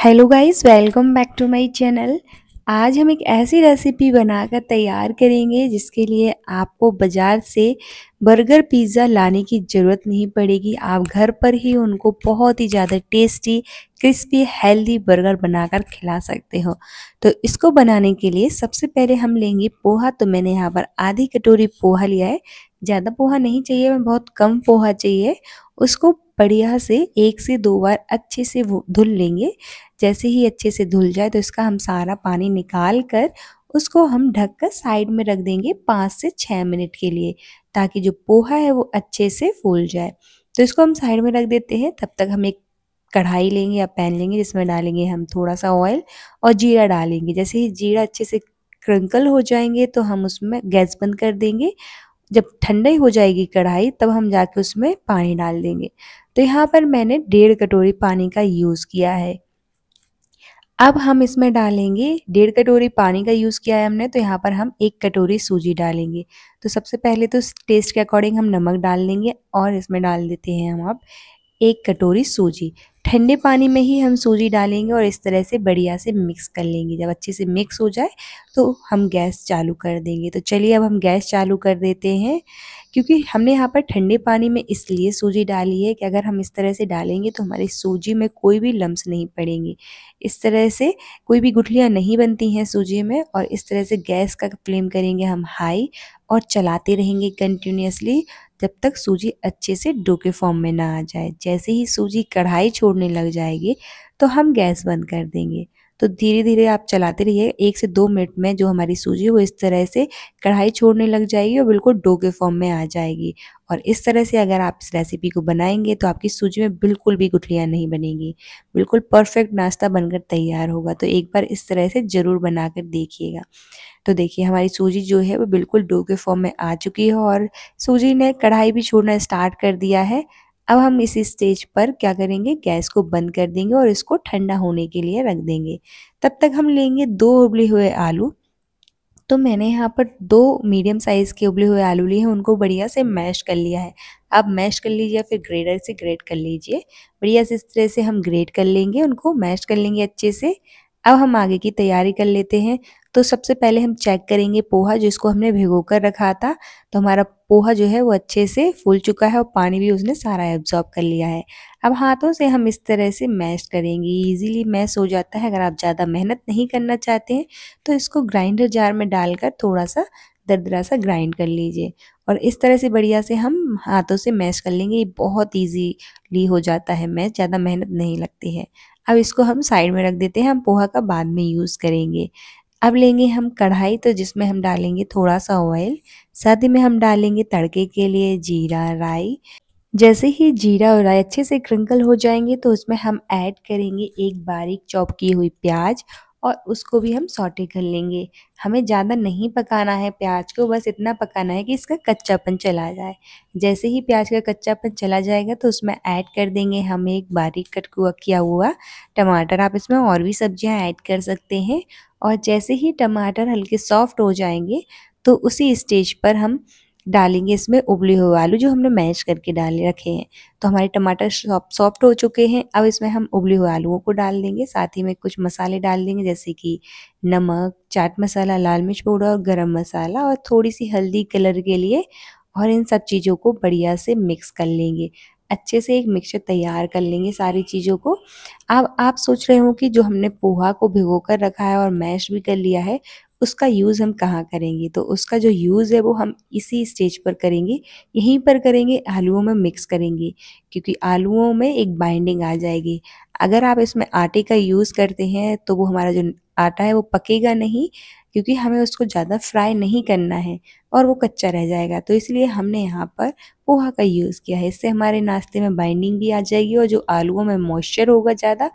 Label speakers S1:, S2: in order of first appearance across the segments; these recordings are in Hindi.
S1: Hello guys, welcome back to my channel. आज हम एक ऐसी रेसिपी बनाकर तैयार करेंगे जिसके लिए आपको बाज़ार से बर्गर पिज़्ज़ा लाने की ज़रूरत नहीं पड़ेगी। आप घर पर ही उनको बहुत ही ज़्यादा टेस्टी, क्रिस्पी, हेल्दी बर्गर बनाकर खिला सकते हो। तो इसको बनाने के लिए सबसे पहले हम लेंगे पोहा। तो मैंने यहाँ पर आधी कटोरी पोहा लिया है। ज़्यादा पोहा नहीं चाहिए, हमें बहुत कम पोहा चाहिए। उसको बढ़िया से 1 से 2 बार अच्छे से वो धुल लेंगे। जैसे ही अच्छे से धुल जाए तो इसका हम सारा पानी निकाल कर उसको हम ढककर साइड में रख देंगे 5 से 6 मिनट के लिए, ताकि जो पोहा है वो अच्छे से फूल जाए। तो इसको हम साइड में रख देते हैं। तब तक हम एक कढ़ाई लेंगे या पैन लेंगे, जिसमें डालेंगे हम थोड़ा सा ऑयल और जीरा डालेंगे। जैसे ही जीरा अच्छे से क्रंकल हो जाएंगे तो हम उसमें गैस बंद कर देंगे। जब ठंडी हो जाएगी कढ़ाई तब हम जाके उसमें पानी डाल देंगे। तो यहाँ पर मैंने 1.5 कटोरी पानी का यूज़ किया है। अब हम इसमें डालेंगे 1.5 कटोरी पानी का यूज़ किया है हमने, तो यहाँ पर हम 1 कटोरी सूजी डालेंगे। तो सबसे पहले तो टेस्ट के अकॉर्डिंग हम नमक डाल देंगे और इसमें डाल देते हैं हम अब 1 कटोरी सूजी। ठंडे पानी में ही हम सूजी डालेंगे और इस तरह से बढ़िया से मिक्स कर लेंगे। जब अच्छे से मिक्स हो जाए तो हम गैस चालू कर देंगे। तो चलिए अब हम गैस चालू कर देते हैं, क्योंकि हमने यहाँ पर ठंडे पानी में इसलिए सूजी डाली है कि अगर हम इस तरह से डालेंगे तो हमारी सूजी में कोई भी लम्स नहीं पड़ेंगे। इस तरह से कोई भी गुठलियाँ नहीं बनती हैं सूजी में। और इस तरह से गैस का फ्लेम करेंगे हम हाई और चलाते रहेंगे कंटिन्यूअसली जब तक सूजी अच्छे से डो के फॉर्म में ना आ जाए। जैसे ही सूजी कढ़ाई छोड़ने लग जाएगी तो हम गैस बंद कर देंगे। तो धीरे धीरे आप चलाते रहिए। 1 से 2 मिनट में जो हमारी सूजी वो इस तरह से कढ़ाई छोड़ने लग जाएगी और बिल्कुल डो के फॉर्म में आ जाएगी। और इस तरह से अगर आप इस रेसिपी को बनाएंगे तो आपकी सूजी में बिल्कुल भी गुठलियाँ नहीं बनेंगी। बिल्कुल परफेक्ट नाश्ता बनकर तैयार होगा। तो एक बार इस तरह से ज़रूर बनाकर देखिएगा। तो देखिए हमारी सूजी जो है वो बिल्कुल डो के फॉर्म में आ चुकी है और सूजी ने कढ़ाई भी छोड़ना स्टार्ट कर दिया है। अब हम इसी स्टेज पर क्या करेंगे, गैस को बंद कर देंगे और इसको ठंडा होने के लिए रख देंगे। तब तक हम लेंगे 2 उबले हुए आलू। तो मैंने यहाँ पर 2 मीडियम साइज़ के उबले हुए आलू लिए हैं, उनको बढ़िया से मैश कर लिया है। आप मैश कर लीजिए या फिर ग्रेटर से ग्रेट कर लीजिए। बढ़िया से इस तरह से हम ग्रेट कर लेंगे, उनको मैश कर लेंगे अच्छे से। अब हम आगे की तैयारी कर लेते हैं। तो सबसे पहले हम चेक करेंगे पोहा जिसको हमने भिगो कर रखा था। तो हमारा पोहा जो है वो अच्छे से फूल चुका है और पानी भी उसने सारा एब्ज़ॉर्ब कर लिया है। अब हाथों से हम इस तरह से मैश करेंगे, ईज़िली मैश हो जाता है। अगर आप ज़्यादा मेहनत नहीं करना चाहते हैं तो इसको ग्राइंडर जार में डालकर थोड़ा-सा दरदरा सा ग्राइंड कर लीजिए। और इस तरह से बढ़िया से हम हाथों से मैश कर लेंगे। ये बहुत ईज़िली हो जाता है मैश, ज़्यादा मेहनत नहीं लगती है। अब इसको हम साइड में रख देते हैं, हम पोहा का बाद में यूज़ करेंगे। अब लेंगे हम कढ़ाई, तो जिसमें हम डालेंगे थोड़ा-सा ऑयल, साथ ही में हम डालेंगे तड़के के लिए जीरा, राई। जैसे ही जीरा और राई अच्छे से क्रिंकल हो जाएँगे तो उसमें हम ऐड करेंगे एक बारीक चॉप की हुई प्याज और उसको भी हम सौटे कर लेंगे। हमें ज़्यादा नहीं पकाना है प्याज को, बस इतना पकाना है कि इसका कच्चापन चला जाए। जैसे ही प्याज का कच्चापन चला जाएगा तो उसमें ऐड कर देंगे हम एक बारीक कट किया हुआ टमाटर। आप इसमें और भी सब्जियाँ ऐड कर सकते हैं। और जैसे ही टमाटर हल्के सॉफ्ट हो जाएँगे तो उसी स्टेज पर हम डालेंगे इसमें उबले हुए आलू जो हमने मैश करके डाले रखे हैं। तो हमारे टमाटर सॉफ्ट हो चुके हैं। अब इसमें हम उबले हुए आलूओं को डाल देंगे, साथ ही में कुछ मसाले डाल देंगे जैसे कि नमक, चाट मसाला, लाल मिर्च पाउडर और गरम मसाला और थोड़ी-सी हल्दी कलर के लिए। और इन सब चीज़ों को बढ़िया से मिक्स कर लेंगे। अच्छे से एक मिक्सचर तैयार कर लेंगे सारी चीज़ों को। अब आप सोच रहे हो कि जो हमने पोहा को भिगो कर रखा है और मैश भी कर लिया है, उसका यूज़ हम कहाँ करेंगे? तो उसका जो यूज़ है वो हम इसी स्टेज पर करेंगे, यहीं पर करेंगे, आलूओं में मिक्स करेंगे, क्योंकि आलूओं में एक बाइंडिंग आ जाएगी। अगर आप इसमें आटे का यूज़ करते हैं तो वो हमारा जो आटा है वो पकेगा नहीं, क्योंकि हमें उसको ज़्यादा फ्राई नहीं करना है और वो कच्चा रह जाएगा। तो इसलिए हमने यहाँ पर पोहा का यूज़ किया है। इससे हमारे नाश्ते में बाइंडिंग भी आ जाएगी और जो आलूओं में मॉइस्चर होगा ज़्यादा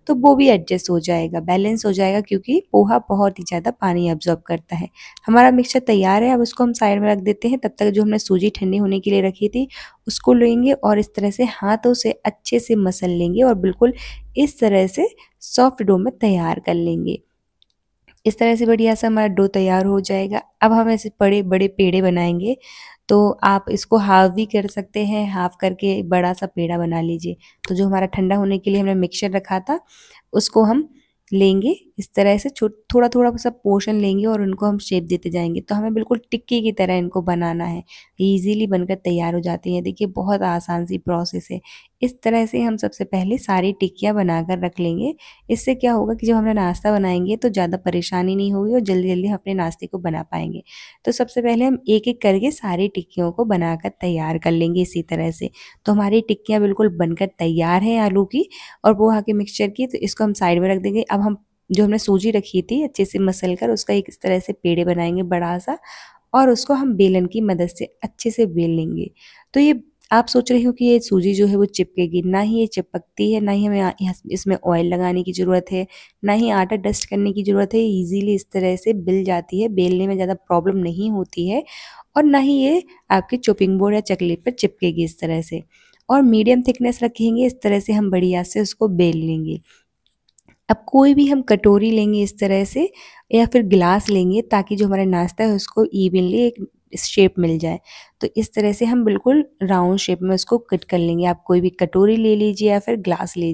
S1: तो वो भी एडजस्ट हो जाएगा, बैलेंस हो जाएगा, क्योंकि पोहा बहुत ही ज़्यादा पानी अब्ज़ॉर्ब करता है। हमारा मिक्सचर तैयार है। अब उसको हम साइड में रख देते हैं। तब तक जो हमने सूजी ठंडी होने के लिए रखी थी उसको लेंगे और इस तरह से हाथों से अच्छे से मसल लेंगे और बिल्कुल इस तरह से सॉफ्ट डो में तैयार कर लेंगे। इस तरह से बढ़िया सा हमारा डो तैयार हो जाएगा। अब हम ऐसे बड़े-बड़े पेड़े बनाएँगे। तो आप इसको हाफ़ भी कर सकते हैं, हाफ़ करके बड़ा-सा पेड़ा बना लीजिए। तो जो हमारा ठंडा होने के लिए हमने मिक्सचर रखा था, उसको हम लेंगे इस तरह से थोड़ा-थोड़ा सा पोर्शन लेंगे और उनको हम शेप देते जाएँगे। तो हमें बिल्कुल टिक्की की तरह इनको बनाना है। ईज़िली बनकर तैयार हो जाती हैं। देखिए बहुत आसान सी प्रोसेस है। इस तरह से हम सबसे पहले सारी टिक्कियाँ बनाकर रख लेंगे। इससे क्या होगा कि जब हम नाश्ता बनाएँगे तो ज़्यादा परेशानी नहीं होगी और जल्दी-जल्दी हम अपने नाश्ते को बना पाएँगे। तो सबसे पहले हम एक-एक करके सारी टिक्कियों को बनाकर तैयार कर लेंगे इसी तरह से। तो हमारी टिक्कियाँ बिल्कुल बनकर तैयार हैं आलू की और पोहा के मिक्सचर की, तो इसको हम साइड में रख देंगे। अब हम जो हमने सूजी रखी थी अच्छे से मसल कर उसका एक इस तरह से पेड़े बनाएँगे बड़ा-सा और उसको हम बेलन की मदद से अच्छे से बेल लेंगे। तो ये आप सोच रही हो कि ये सूजी जो है वो चिपकेगी, ना ही ये चिपकती है, ना ही हमें इसमें ऑयल लगाने की ज़रूरत है, ना ही आटा डस्ट करने की ज़रूरत है। ईज़िली इस तरह से बिल जाती है, बेलने में ज़्यादा प्रॉब्लम नहीं होती है और ना ही ये आपके चॉपिंग बोर्ड या चकली पर चिपकेगी इस तरह से। और मीडियम थिकनेस रखेंगे, इस तरह से हम बढ़िया से उसको बेल लेंगे। अब कोई भी हम कटोरी लेंगे इस तरह से या फिर ग्लास लेंगे ताकि जो हमारा नाश्ता है उसको इवनली एक शेप मिल जाए। तो इस तरह से हम बिल्कुल राउंड शेप में उसको कट कर लेंगे। आप कोई भी कटोरी ले लीजिए या फिर ग्लास ले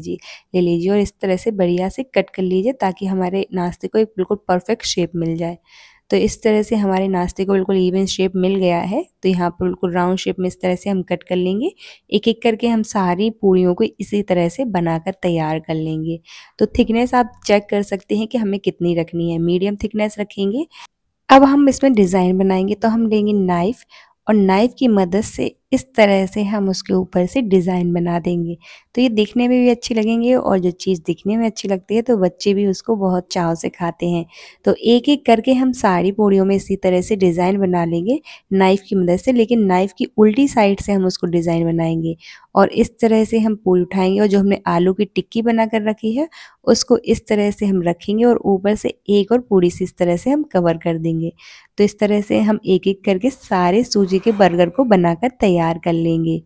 S1: लीजिए और इस तरह से बढ़िया से कट कर लीजिए ताकि हमारे नाश्ते को एक बिल्कुल परफेक्ट शेप मिल जाए। तो इस तरह से हमारे नाश्ते को बिल्कुल इवन शेप मिल गया है। तो यहाँ पर बिल्कुल राउंड शेप में इस तरह से हम कट कर लेंगे। एक-एक करके हम सारी पूरियों को इसी तरह से बनाकर तैयार कर लेंगे। तो थिकनेस आप चेक कर सकते हैं कि हमें कितनी रखनी है, मीडियम थिकनेस रखेंगे। अब हम इसमें डिज़ाइन बनाएँगे तो हम लेंगे नाइफ़ और नाइफ़ की मदद से इस तरह से हम उसके ऊपर से डिज़ाइन बना देंगे। तो ये दिखने में भी अच्छी लगेंगे और जो चीज़ दिखने में अच्छी लगती है तो बच्चे भी उसको बहुत चाव से खाते हैं। तो एक-एक करके हम सारी पूड़ियों में इसी तरह से डिज़ाइन बना लेंगे नाइफ़ की मदद से, लेकिन नाइफ़ की उल्टी साइड से हम उसको डिज़ाइन बनाएँगे और इस तरह से हम पूरी उठाएँगे और जो हमने आलू की टिक्की बनाकर रखी है, उसको इस तरह से हम रखेंगे और ऊपर से एक और पूड़ी सी इस तरह से हम कवर कर देंगे। तो इस तरह से हम एक-एक करके सारे सूजी के बर्गर को बनाकर तैयार कर लेंगे।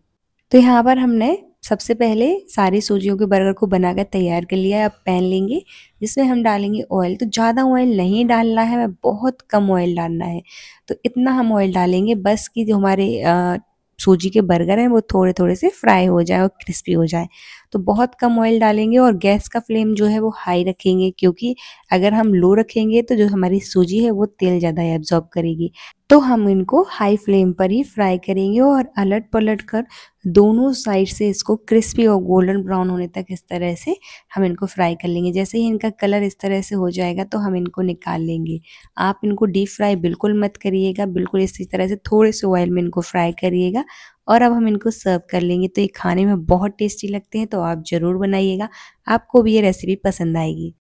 S1: तो यहाँ पर हमने सबसे पहले सारी सूजियों के बर्गर को बनाकर तैयार कर लिया है। अब पैन लेंगे जिसमें हम डालेंगे ऑयल। तो ज़्यादा ऑयल नहीं डालना है, हमें बहुत कम ऑयल डालना है। तो इतना हम ऑयल डालेंगे बस कि जो हमारे सूजी के बर्गर हैं वो थोड़े-थोड़े से फ्राई हो जाएँ और क्रिस्पी हो जाएँ। तो बहुत कम ऑयल डालेंगे और गैस का फ्लेम जो है वो हाई रखेंगे, क्योंकि अगर हम लो रखेंगे तो जो हमारी सूजी है वो तेल ज़्यादा एब्ज़ॉर्ब करेगी। तो हम इनको हाई फ्लेम पर ही फ्राई करेंगे और अलट-पलट कर दोनों साइड से इसको क्रिस्पी और गोल्डन ब्राउन होने तक इस तरह से हम इनको फ्राई कर लेंगे। जैसे ही इनका कलर इस तरह से हो जाएगा तो हम इनको निकाल लेंगे। आप इनको डीप फ्राई बिल्कुल मत करिएगा, बिल्कुल इसी तरह से थोड़े से ऑयल में इनको फ्राई करिएगा और अब हम इनको सर्व कर लेंगे। तो ये खाने में बहुत टेस्टी लगते हैं, तो आप ज़रूर बनाइएगा। आपको भी ये रेसिपी पसंद आएगी।